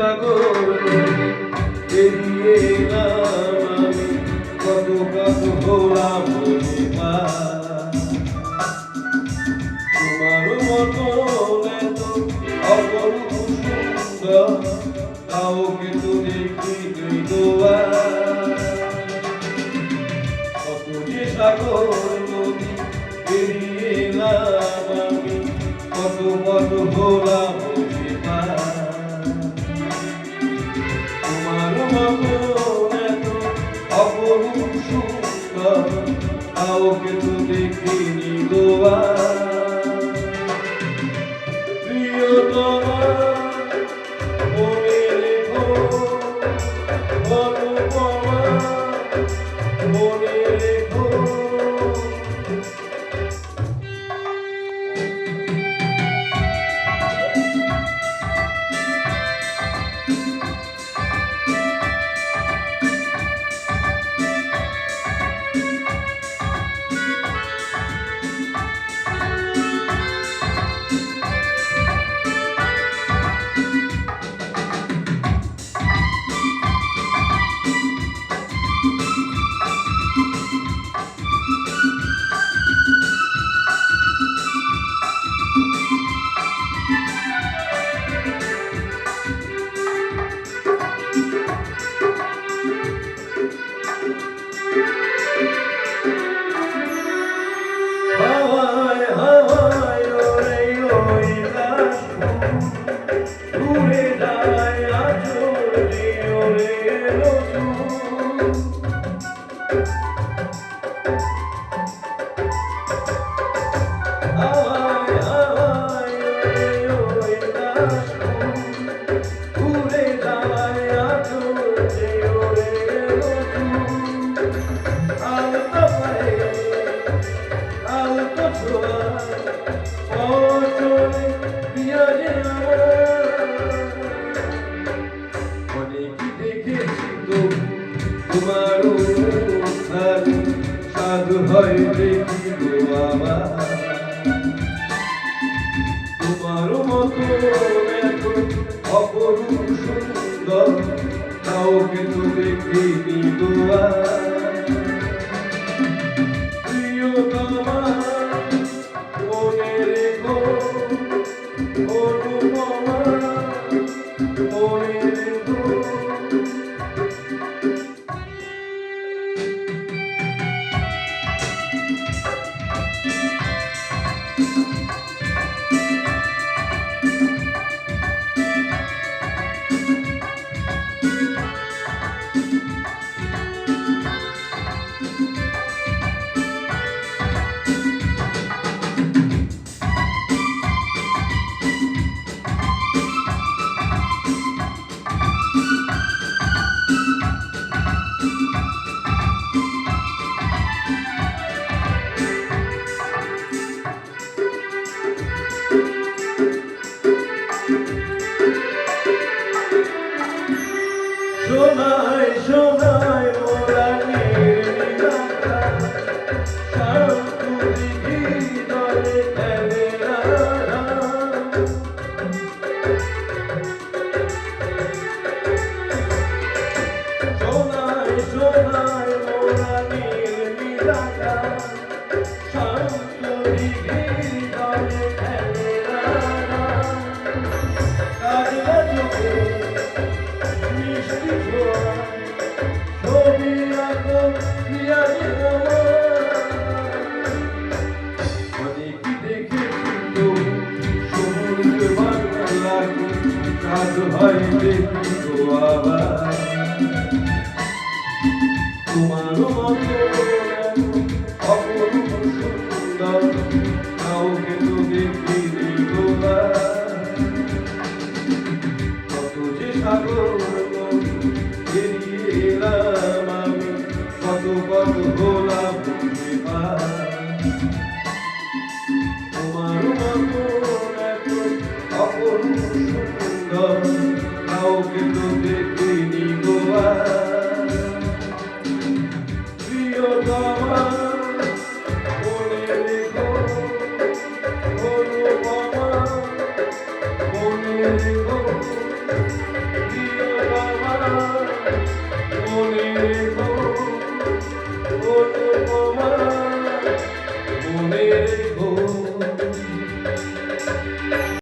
সাগর পেরিয়ে এলাম আমি, কত কত হলাম তোমার মতন এত অপরূপ সুন্দর কাউকে তো দেখিনি কত যে সাগর নদী পেরিয়ে এলাম আমি, কত কত হলাম তোমার মতন এত অপরূপ সুন্দর কাউকে তো দেখিনি গোয়া প্রিয়তমা মনে রেখো অনুপমা মনে রেখো তোমারও সাধু হয় দেখি গো বাবা তোমার মতো এত অপরূপ সুন্দর কাউকে তো দেখিনি গোয়া প্রিয়তমা মনে রেখো অনুপমা মনে রেখো সোনায় সোনায় মোরা নির্মিলাকা শান্ত দিঘি দলে খেলে সোনায় সোনায় মোরা নির্মিলাকা শান্ত দিঘি দলে খেলে কাজলা চোখে তোমার অপরূপ সুন্দর কাউকে তো দেখিনি গোবা কত যে সাগর পেরিয়ে এলাম আমি, কত কত হলাম তোমার মতো এত অপরূপ সুন্দর কাউকে তো দেখিনি গোয়া প্রিয়তমা